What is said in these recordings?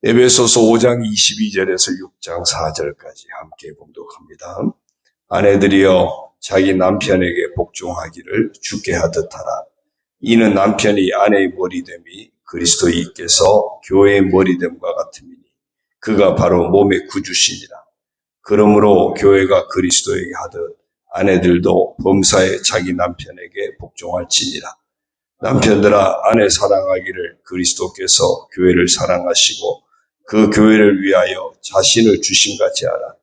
에베소서 5장 22절에서 6장 4절까지 함께 봉독합니다. 아내들이여 자기 남편에게 복종하기를 주께 하듯 하라. 이는 남편이 아내의 머리됨이 그리스도께서 교회의 머리됨과 같음이니 그가 바로 몸의 구주시니라. 그러므로 교회가 그리스도에게 하듯 아내들도 범사에 자기 남편에게 복종할지니라. 남편들아 아내 사랑하기를 그리스도께서 교회를 사랑하시고 그 교회를 위하여 자신을 주심같이 하라.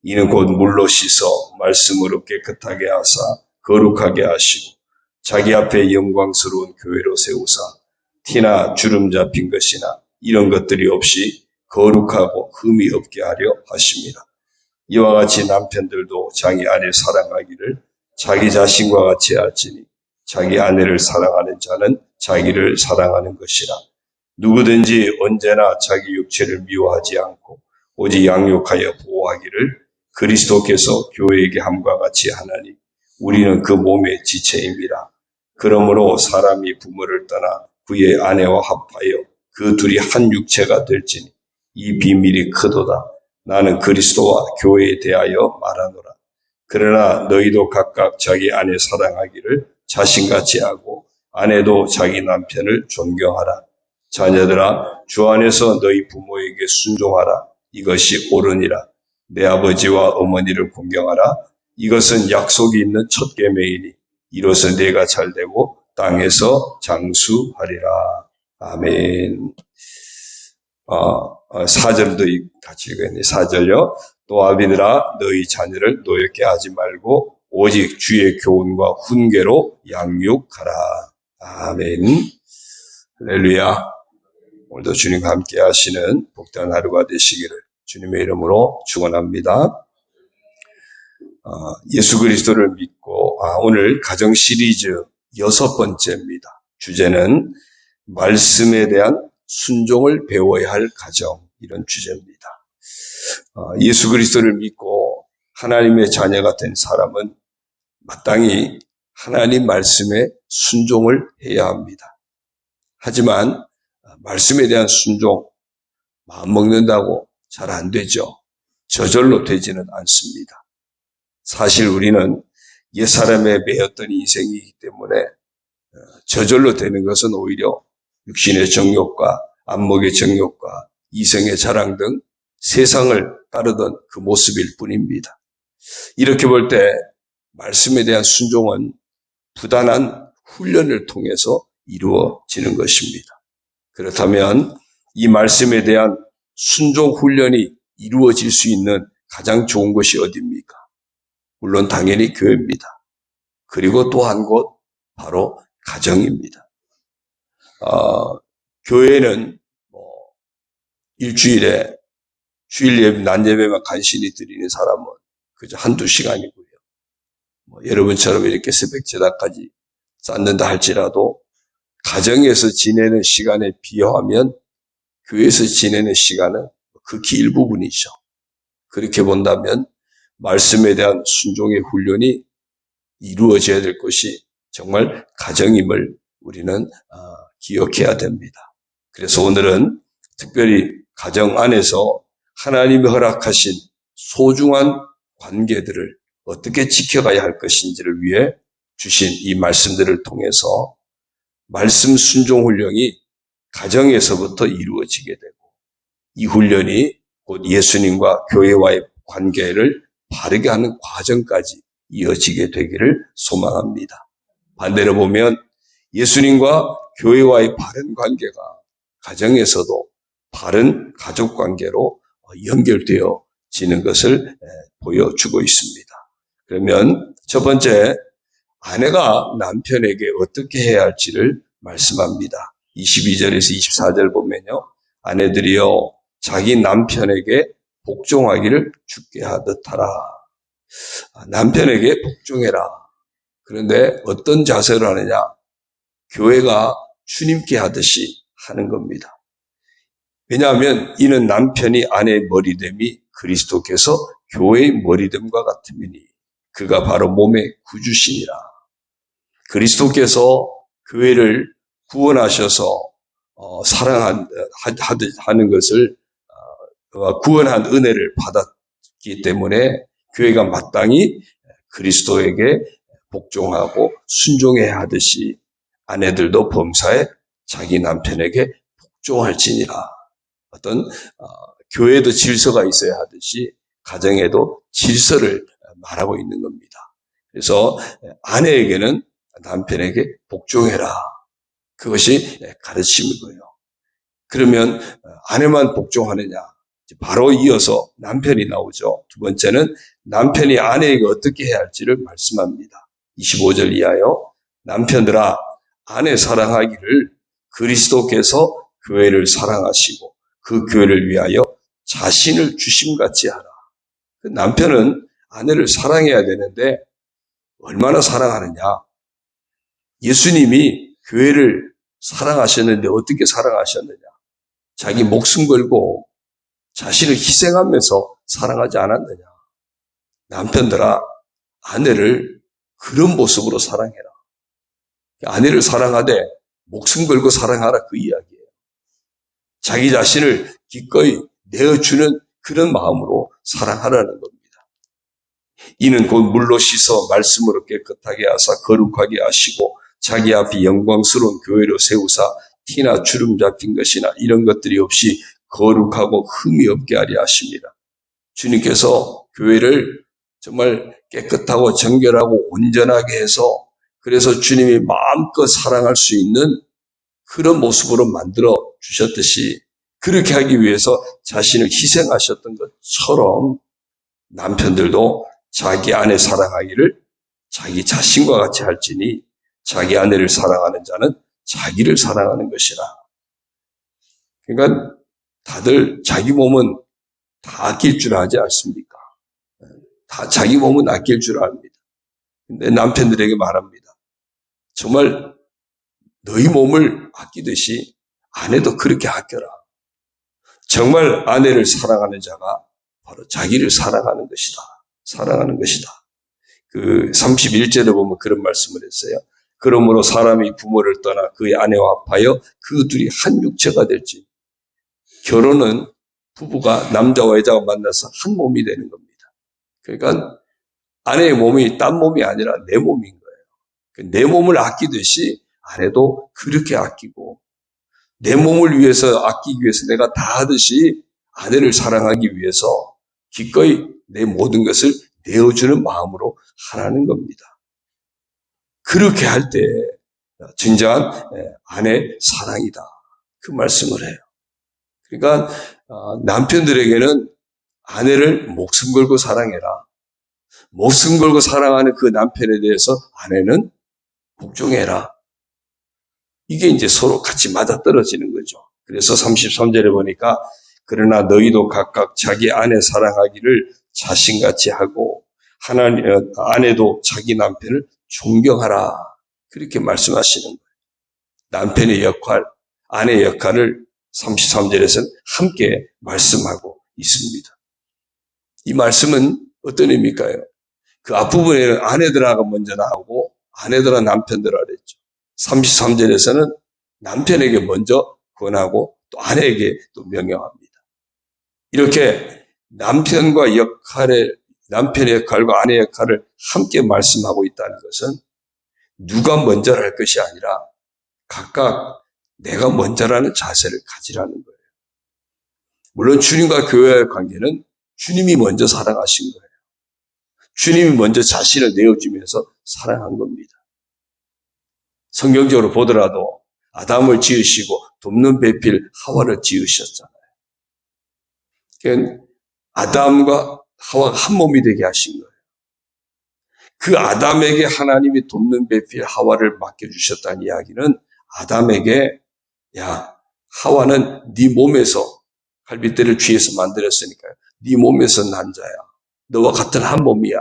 이는 곧 물로 씻어 말씀으로 깨끗하게 하사 거룩하게 하시고 자기 앞에 영광스러운 교회로 세우사 티나 주름 잡힌 것이나 이런 것들이 없이 거룩하고 흠이 없게 하려 하심이라. 이와 같이 남편들도 자기 아내 사랑하기를 자기 자신과 같이 할지니 자기 아내를 사랑하는 자는 자기를 사랑하는 것이라. 누구든지 언제나 자기 육체를 미워하지 않고 오직 양육하여 보호하기를 그리스도께서 교회에게 함과 같이 하나니 우리는 그 몸의 지체임이라. 그러므로 사람이 부모를 떠나 그의 아내와 합하여 그 둘이 한 육체가 될지니 이 비밀이 크도다. 나는 그리스도와 교회에 대하여 말하노라. 그러나 너희도 각각 자기 아내 사랑하기를 자신같이 하고 아내도 자기 남편을 존경하라. 자녀들아 주 안에서 너희 부모에게 순종하라. 이것이 옳으니라. 내 아버지와 어머니를 공경하라. 이것은 약속이 있는 첫 계명이니 이로써 내가 잘되고 땅에서 장수하리라. 아멘. 4절도 같이 읽겠네. 4절요. 또 아비들아 너희 자녀를 노엽게 하지 말고 오직 주의 교훈과 훈계로 양육하라. 아멘. 할렐루야. 오늘도 주님과 함께 하시는 복된 하루가 되시기를 주님의 이름으로 축원합니다. 예수 그리스도를 믿고 오늘 가정 시리즈 6번째입니다. 주제는 말씀에 대한 순종을 배워야 할 가정, 이런 주제입니다. 예수 그리스도를 믿고 하나님의 자녀가 된 사람은 마땅히 하나님 말씀에 순종을 해야 합니다. 하지만 말씀에 대한 순종, 마음 먹는다고 잘 안 되죠. 저절로 되지는 않습니다. 사실 우리는 옛사람에 매였던 인생이기 때문에 저절로 되는 것은 오히려 육신의 정욕과 안목의 정욕과 이성의 자랑 등 세상을 따르던 그 모습일 뿐입니다. 이렇게 볼 때 말씀에 대한 순종은 부단한 훈련을 통해서 이루어지는 것입니다. 그렇다면 이 말씀에 대한 순종 훈련이 이루어질 수 있는 가장 좋은 곳이 어디입니까? 물론 당연히 교회입니다. 그리고 또 한 곳 바로 가정입니다. 교회는 일주일에 주일 예배, 낮 예배만 간신히 드리는 사람은 그저 한두 시간이고요. 여러분처럼 이렇게 새벽 제다까지 쌓는다 할지라도 가정에서 지내는 시간에 비하면 교회에서 지내는 시간은 극히 일부분이죠. 그렇게 본다면 말씀에 대한 순종의 훈련이 이루어져야 될 것이 정말 가정임을 우리는 기억해야 됩니다. 그래서 오늘은 특별히 가정 안에서 하나님이 허락하신 소중한 관계들을 어떻게 지켜가야 할 것인지를 위해 주신 이 말씀들을 통해서 말씀 순종 훈련이 가정에서부터 이루어지게 되고 이 훈련이 곧 예수님과 교회와의 관계를 바르게 하는 과정까지 이어지게 되기를 소망합니다. 반대로 보면 예수님과 교회와의 바른 관계가 가정에서도 바른 가족 관계로 연결되어지는 것을 보여주고 있습니다. 그러면 첫 번째, 아내가 남편에게 어떻게 해야 할지를 말씀합니다. 22절에서 24절 보면요. 아내들이여 자기 남편에게 복종하기를 주께 하듯 하라. 남편에게 복종해라. 그런데 어떤 자세로 하느냐? 교회가 주님께 하듯이 하는 겁니다. 왜냐하면 이는 남편이 아내의 머리됨이 그리스도께서 교회의 머리됨과 같음이니 그가 바로 몸의 구주시니라. 그리스도께서 교회를 구원하셔서 사랑하는 것을 구원한 은혜를 받았기 때문에 교회가 마땅히 그리스도에게 복종하고 순종해야 하듯이 아내들도 범사에 자기 남편에게 복종할지니라. 어떤 교회도 질서가 있어야 하듯이 가정에도 질서를 말하고 있는 겁니다. 그래서 아내에게는 남편에게 복종해라. 그것이 가르침이고요. 그러면 아내만 복종하느냐? 바로 이어서 남편이 나오죠. 두 번째는 남편이 아내에게 어떻게 해야 할지를 말씀합니다. 25절 이하요. 남편들아, 아내 사랑하기를 그리스도께서 교회를 사랑하시고 그 교회를 위하여 자신을 주심같이 하라. 남편은 아내를 사랑해야 되는데 얼마나 사랑하느냐? 예수님이 교회를 사랑하셨는데 어떻게 사랑하셨느냐? 자기 목숨 걸고 자신을 희생하면서 사랑하지 않았느냐? 남편들아, 아내를 그런 모습으로 사랑해라. 아내를 사랑하되 목숨 걸고 사랑하라, 그 이야기예요. 자기 자신을 기꺼이 내어주는 그런 마음으로 사랑하라는 겁니다. 이는 곧 물로 씻어 말씀으로 깨끗하게 하사 거룩하게 하시고 자기 앞이 영광스러운 교회로 세우사 티나 주름 잡힌 것이나 이런 것들이 없이 거룩하고 흠이 없게 하려 하십니다. 주님께서 교회를 정말 깨끗하고 정결하고 온전하게 해서 그래서 주님이 마음껏 사랑할 수 있는 그런 모습으로 만들어 주셨듯이 그렇게 하기 위해서 자신을 희생하셨던 것처럼 남편들도 자기 아내 사랑하기를 자기 자신과 같이 할지니 자기 아내를 사랑하는 자는 자기를 사랑하는 것이라. 그러니까 다들 자기 몸은 다 아낄 줄 아지 않습니까? 다 자기 몸은 아낄 줄 압니다. 근데 남편들에게 말합니다. 정말 너희 몸을 아끼듯이 아내도 그렇게 아껴라. 정말 아내를 사랑하는 자가 바로 자기를 사랑하는 것이다. 사랑하는 것이다. 그 31절에 보면 그런 말씀을 했어요. 그러므로 사람이 부모를 떠나 그의 아내와 합하여 그 둘이 한 육체가 될지. 결혼은 부부가 남자와 여자가 만나서 한 몸이 되는 겁니다. 그러니까 아내의 몸이 딴 몸이 아니라 내 몸인 거예요. 내 몸을 아끼듯이 아내도 그렇게 아끼고 내 몸을 위해서 아끼기 위해서 내가 다 하듯이 아내를 사랑하기 위해서 기꺼이 내 모든 것을 내어주는 마음으로 하라는 겁니다. 그렇게 할 때 진정한 아내 사랑이다. 그 말씀을 해요. 그러니까 남편들에게는 아내를 목숨 걸고 사랑해라. 목숨 걸고 사랑하는 그 남편에 대해서 아내는 복종해라. 이게 이제 서로 같이 맞아떨어지는 거죠. 그래서 33절에 보니까 그러나 너희도 각각 자기 아내 사랑하기를 자신같이 하고 하나님 아내도 자기 남편을 존경하라. 그렇게 말씀하시는 거예요. 남편의 역할, 아내의 역할을 33절에서는 함께 말씀하고 있습니다. 이 말씀은 어떤 의미일까요? 그 앞부분에는 아내들하고 먼저 나오고 아내들은 남편들아 그랬죠. 33절에서는 남편에게 먼저 권하고 또 아내에게 또 명령합니다. 이렇게 남편의 역할과 아내의 역할을 함께 말씀하고 있다는 것은 누가 먼저를 할 것이 아니라 각각 내가 먼저라는 자세를 가지라는 거예요. 물론 주님과 교회의 관계는 주님이 먼저 사랑하신 거예요. 주님이 먼저 자신을 내어주면서 사랑한 겁니다. 성경적으로 보더라도 아담을 지으시고 돕는 배필 하와를 지으셨잖아요. 그러니까 아담과 하와가 한 몸이 되게 하신 거예요. 그 아담에게 하나님이 돕는 배필 하와를 맡겨주셨다는 이야기는 아담에게 야 하와는 네 몸에서 갈빗대를 쥐에서 만들었으니까요. 네 몸에서 난 자야. 너와 같은 한 몸이야.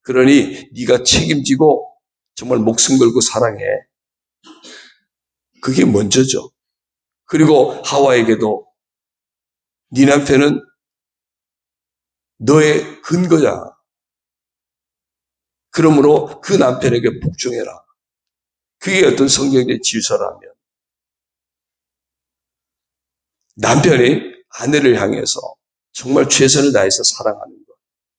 그러니 네가 책임지고 정말 목숨 걸고 사랑해. 그게 먼저죠. 그리고 하와에게도 네 남편은 너의 근거야. 그러므로 그 남편에게 복종해라. 그게 어떤 성경의 질서라면 남편이 아내를 향해서 정말 최선을 다해서 사랑하는 것,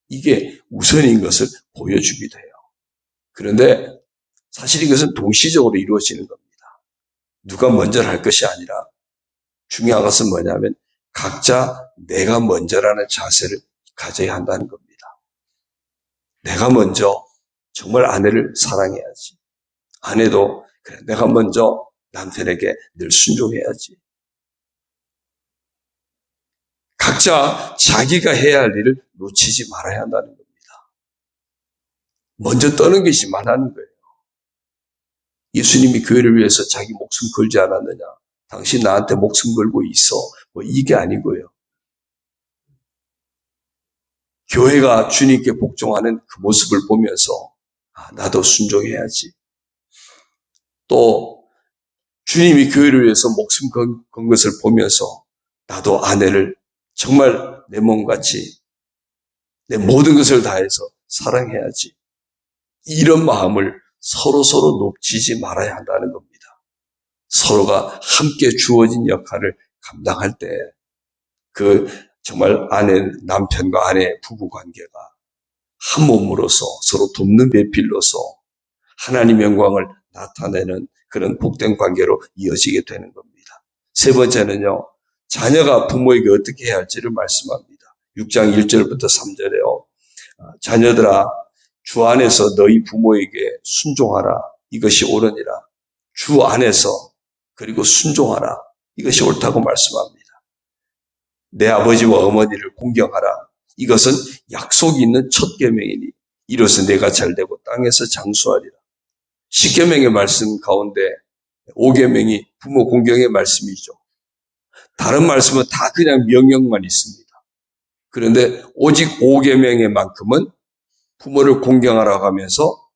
이게 우선인 것을 보여주기도 해요. 그런데 사실 이것은 동시적으로 이루어지는 겁니다. 누가 먼저 할 것이 아니라 중요한 것은 뭐냐면 각자 내가 먼저라는 자세를 가져야 한다는 겁니다. 내가 먼저 정말 아내를 사랑해야지. 아내도 그래, 내가 먼저 남편에게 늘 순종해야지. 각자 자기가 해야 할 일을 놓치지 말아야 한다는 겁니다. 먼저 떠는 것이 말하는 거예요. 예수님이 교회를 위해서 자기 목숨 걸지 않았느냐? 당신 나한테 목숨 걸고 있어. 뭐 이게 아니고요. 교회가 주님께 복종하는 그 모습을 보면서 나도 순종해야지. 또 주님이 교회를 위해서 목숨 건 것을 보면서 나도 아내를 정말 내 몸같이 내 모든 것을 다해서 사랑해야지. 이런 마음을 서로 놓치지 말아야 한다는 겁니다. 서로가 함께 주어진 역할을 감당할 때 그 정말 남편과 아내의 부부 관계가 한 몸으로서 서로 돕는 배필로서 하나님의 영광을 나타내는 그런 복된 관계로 이어지게 되는 겁니다. 세 번째는요, 자녀가 부모에게 어떻게 해야 할지를 말씀합니다. 6장 1절부터 3절에요. 자녀들아, 주 안에서 너희 부모에게 순종하라. 이것이 옳으니라. 주 안에서 그리고 순종하라. 이것이 옳다고 말씀합니다. 내 아버지와 어머니를 공경하라. 이것은 약속이 있는 첫 계명이니 이로써 내가 잘되고 땅에서 장수하리라. 10계명의 말씀 가운데 5계명이 부모 공경의 말씀이죠. 다른 말씀은 다 그냥 명령만 있습니다. 그런데 오직 5계명의만큼은 부모를 공경하라고 하면서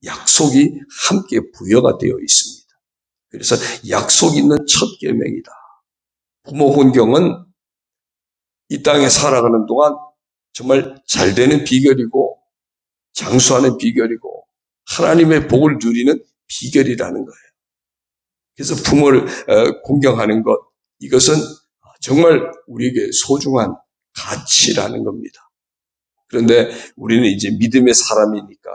약속이 함께 부여가 되어 있습니다. 그래서 약속 있는 첫 계명이다. 부모 공경은 이 땅에 살아가는 동안 정말 잘 되는 비결이고 장수하는 비결이고 하나님의 복을 누리는 비결이라는 거예요. 그래서 부모를 공경하는 것, 이것은 정말 우리에게 소중한 가치라는 겁니다. 그런데 우리는 이제 믿음의 사람이니까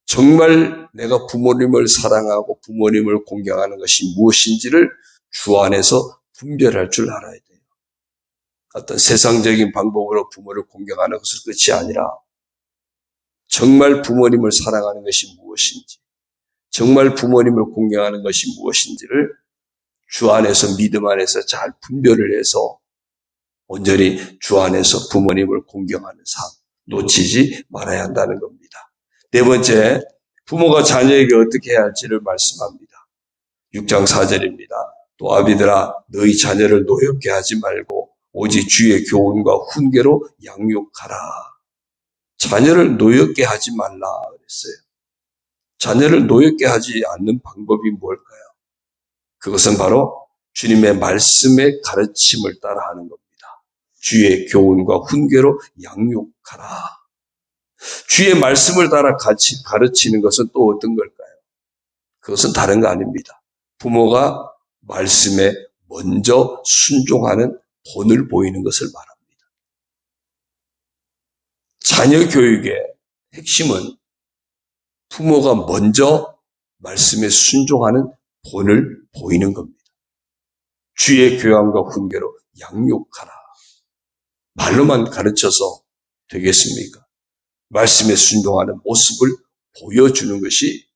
정말 내가 부모님을 사랑하고 부모님을 공경하는 것이 무엇인지를 주 안에서 분별할 줄 알아야 돼요. 어떤 세상적인 방법으로 부모를 공경하는 것은 끝이 아니라 정말 부모님을 사랑하는 것이 무엇인지, 정말 부모님을 공경하는 것이 무엇인지를 주 안에서 믿음 안에서 잘 분별을 해서 온전히 주 안에서 부모님을 공경하는 삶 놓치지 말아야 한다는 겁니다. 네 번째, 부모가 자녀에게 어떻게 해야 할지를 말씀합니다. 6장 4절입니다. 또 아비들아 너희 자녀를 노엽게 하지 말고 오직 주의 교훈과 훈계로 양육하라. 자녀를 노엽게 하지 말라 그랬어요. 자녀를 노엽게 하지 않는 방법이 뭘까요? 그것은 바로 주님의 말씀의 가르침을 따라하는 겁니다. 주의 교훈과 훈계로 양육하라. 주의 말씀을 따라 같이 가르치는 것은 또 어떤 걸까요? 그것은 다른 거 아닙니다. 부모가 말씀에 먼저 순종하는 본을 보이는 것을 말합니다. 자녀 교육의 핵심은 부모가 먼저 말씀에 순종하는 본을 보이는 겁니다. 주의 교양과 훈계로 양육하라. 말로만 가르쳐서 되겠습니까? 말씀에 순종하는 모습을 보여주는 것이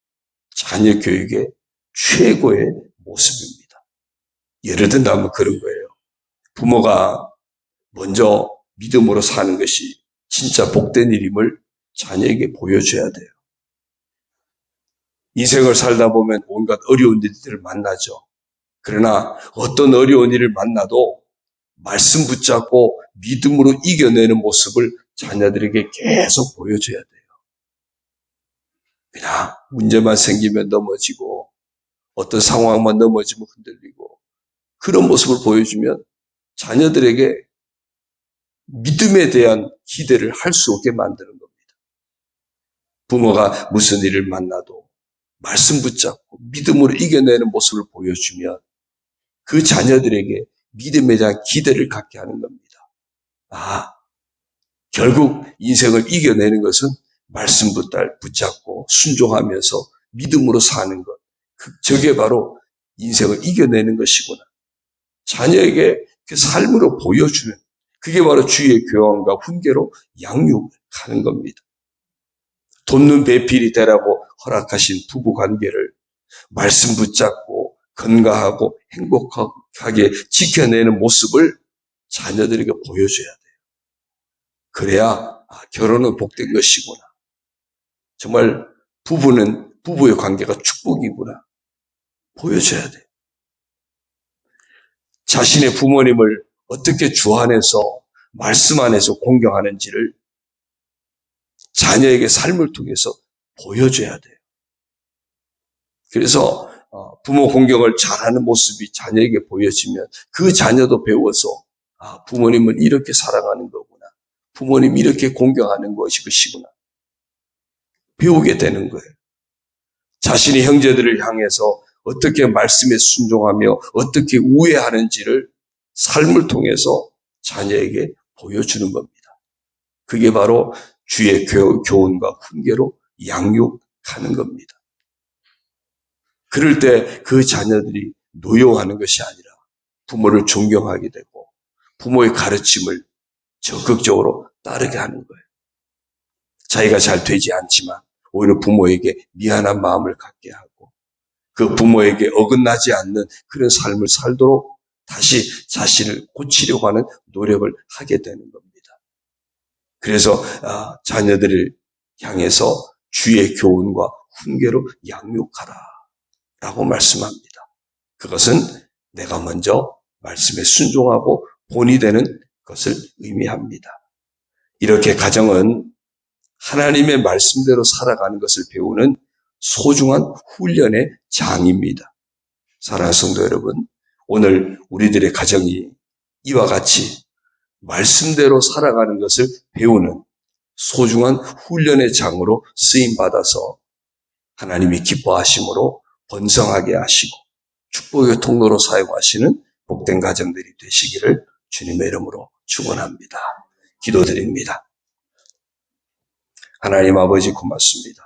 자녀 교육의 최고의 모습입니다. 예를 든다면 그런 거예요. 부모가 먼저 믿음으로 사는 것이 진짜 복된 일임을 자녀에게 보여줘야 돼요. 인생을 살다 보면 온갖 어려운 일들을 만나죠. 그러나 어떤 어려운 일을 만나도 말씀 붙잡고 믿음으로 이겨내는 모습을 자녀들에게 계속 보여줘야 돼요. 그냥 문제만 생기면 넘어지고 어떤 상황만 넘어지면 흔들리고 그런 모습을 보여주면 자녀들에게 믿음에 대한 기대를 할 수 없게 만드는 겁니다. 부모가 무슨 일을 만나도 말씀 붙잡고 믿음으로 이겨내는 모습을 보여주면 그 자녀들에게 믿음에 대한 기대를 갖게 하는 겁니다. 결국 인생을 이겨내는 것은 말씀 붙잡고 순종하면서 믿음으로 사는 것. 저게 바로 인생을 이겨내는 것이구나. 자녀에게 그 삶으로 보여주는, 그게 바로 주의 교환과 훈계로 양육하는 겁니다. 돕는 배필이 되라고 허락하신 부부 관계를 말씀 붙잡고 건강하고 행복하게 지켜내는 모습을 자녀들에게 보여줘야 돼요. 그래야 결혼은 복된 것이구나. 정말 부부의 관계가 축복이구나. 보여줘야 돼요. 자신의 부모님을 어떻게 주 안에서 말씀 안에서 공경하는지를 자녀에게 삶을 통해서 보여줘야 돼요. 그래서 부모 공경을 잘하는 모습이 자녀에게 보여지면 그 자녀도 배워서 부모님은 이렇게 사랑하는 거구나. 부모님 이렇게 공경하는 것이구나. 배우게 되는 거예요. 자신의 형제들을 향해서 어떻게 말씀에 순종하며 어떻게 우애하는지를 삶을 통해서 자녀에게 보여주는 겁니다. 그게 바로 주의 교훈과 훈계로 양육하는 겁니다. 그럴 때 그 자녀들이 노여워하는 것이 아니라 부모를 존경하게 되고 부모의 가르침을 적극적으로 따르게 하는 거예요. 자기가 잘 되지 않지만 오히려 부모에게 미안한 마음을 갖게 하고 그 부모에게 어긋나지 않는 그런 삶을 살도록 다시 자신을 고치려고 하는 노력을 하게 되는 겁니다. 그래서 자녀들을 향해서 주의 교훈과 훈계로 양육하라 라고 말씀합니다. 그것은 내가 먼저 말씀에 순종하고 본이 되는 것을 의미합니다. 이렇게 가정은 하나님의 말씀대로 살아가는 것을 배우는 소중한 훈련의 장입니다. 사랑하는 성도 여러분, 오늘 우리들의 가정이 이와 같이 말씀대로 살아가는 것을 배우는 소중한 훈련의 장으로 쓰임받아서 하나님이 기뻐하심으로 번성하게 하시고 축복의 통로로 사용하시는 복된 가정들이 되시기를 주님의 이름으로 축원합니다. 기도드립니다. 하나님 아버지 고맙습니다.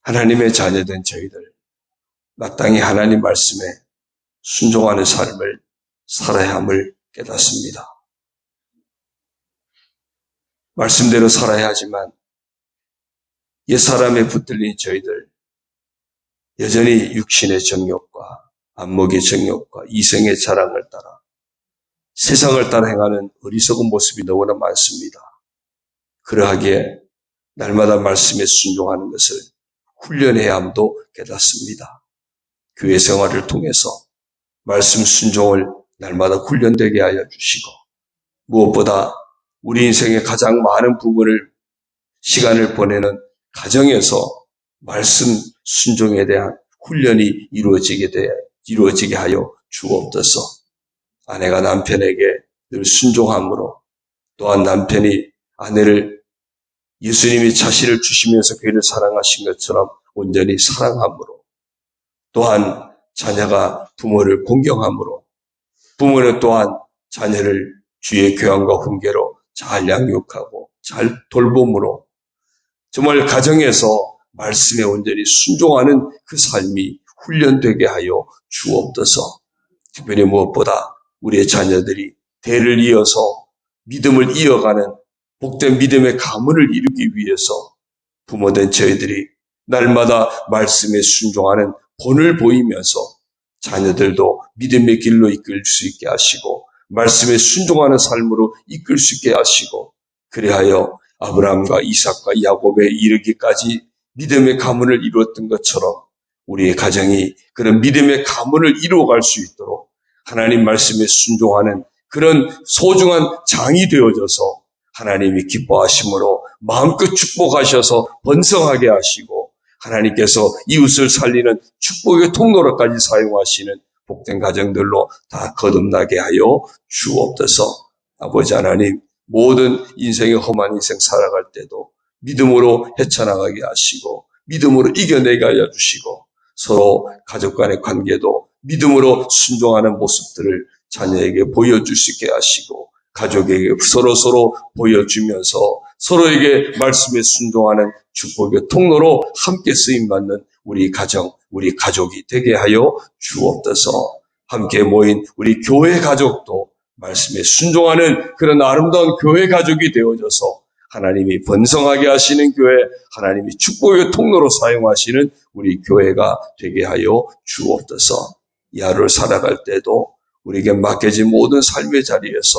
하나님의 자녀된 저희들 마땅히 하나님 말씀에 순종하는 삶을 살아야 함을 깨닫습니다. 말씀대로 살아야 하지만 옛사람에 붙들린 저희들 여전히 육신의 정욕과 안목의 정욕과 이성의 자랑을 따라 세상을 따라 행하는 어리석은 모습이 너무나 많습니다. 그러하기에 날마다 말씀에 순종하는 것을 훈련해야 함도 깨닫습니다. 교회 생활을 통해서 말씀 순종을 날마다 훈련되게 하여 주시고 무엇보다 우리 인생의 가장 많은 부분을 시간을 보내는 가정에서 말씀 순종에 대한 훈련이 이루어지게 하여 주옵소서. 아내가 남편에게 늘 순종함으로 또한 남편이 아내를 예수님이 자신을 주시면서 그를 사랑하신 것처럼 온전히 사랑함으로 또한 자녀가 부모를 공경함으로 부모는 또한 자녀를 주의 교양과 훈계로 잘 양육하고 잘 돌봄으로 정말 가정에서 말씀에 온전히 순종하는 그 삶이 훈련되게 하여 주옵소서. 특별히 무엇보다 우리의 자녀들이 대를 이어서 믿음을 이어가는 복된 믿음의 가문을 이루기 위해서 부모된 저희들이 날마다 말씀에 순종하는 본을 보이면서 자녀들도 믿음의 길로 이끌 수 있게 하시고 말씀에 순종하는 삶으로 이끌 수 있게 하시고 그리하여 아브라함과 이삭과 야곱에 이르기까지 믿음의 가문을 이루었던 것처럼 우리의 가정이 그런 믿음의 가문을 이루어갈 수 있도록 하나님 말씀에 순종하는 그런 소중한 장이 되어져서 하나님이 기뻐하심으로 마음껏 축복하셔서 번성하게 하시고 하나님께서 이웃을 살리는 축복의 통로로까지 사용하시는 복된 가정들로 다 거듭나게 하여 주옵소서. 아버지 하나님, 모든 인생의 험한 인생 살아갈 때도 믿음으로 헤쳐나가게 하시고 믿음으로 이겨내게 하여 주시고 서로 가족 간의 관계도 믿음으로 순종하는 모습들을 자녀에게 보여줄 수 있게 하시고 가족에게 서로 보여주면서 서로에게 말씀에 순종하는 축복의 통로로 함께 쓰임받는 우리 가정, 우리 가족이 되게 하여 주옵소서. 함께 모인 우리 교회 가족도 말씀에 순종하는 그런 아름다운 교회 가족이 되어져서 하나님이 번성하게 하시는 교회, 하나님이 축복의 통로로 사용하시는 우리 교회가 되게 하여 주옵소서. 이 하루를 살아갈 때도 우리에게 맡겨진 모든 삶의 자리에서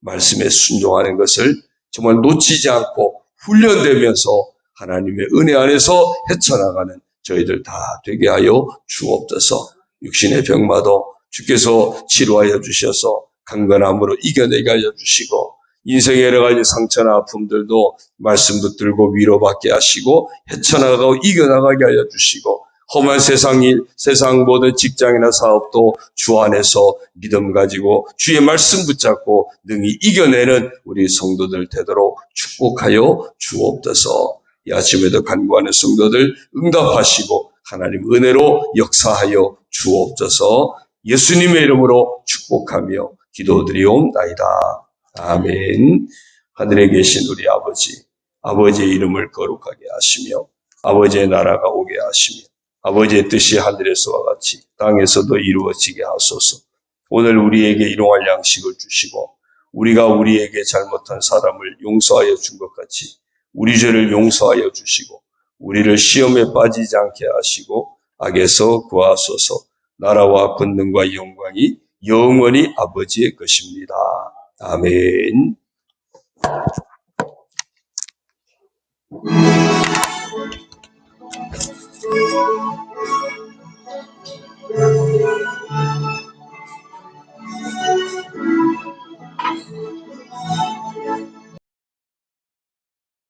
말씀에 순종하는 것을 정말 놓치지 않고 훈련되면서 하나님의 은혜 안에서 헤쳐나가는 저희들 다 되게 하여 주옵소서. 육신의 병마도 주께서 치료하여 주셔서 강건함으로 이겨내게 하여 주시고 인생의 여러 가지 상처나 아픔들도 말씀 붙들고 위로받게 하시고 헤쳐나가고 이겨나가게 하여 주시고 험한 세상 모든 직장이나 사업도 주 안에서 믿음 가지고 주의 말씀 붙잡고 능히 이겨내는 우리 성도들 되도록 축복하여 주옵소서. 이 아침에도 간구하는 성도들 응답하시고 하나님 은혜로 역사하여 주옵소서. 예수님의 이름으로 축복하며 기도드리옵나이다. 아멘. 하늘에 계신 우리 아버지, 아버지의 이름을 거룩하게 하시며 아버지의 나라가 오게 하시며 아버지의 뜻이 하늘에서와 같이 땅에서도 이루어지게 하소서. 오늘 우리에게 일용할 양식을 주시고 우리가 우리에게 잘못한 사람을 용서하여 준 것 같이 우리 죄를 용서하여 주시고 우리를 시험에 빠지지 않게 하시고 악에서 구하소서. 나라와 권능과 영광이 영원히 아버지의 것입니다. 아멘.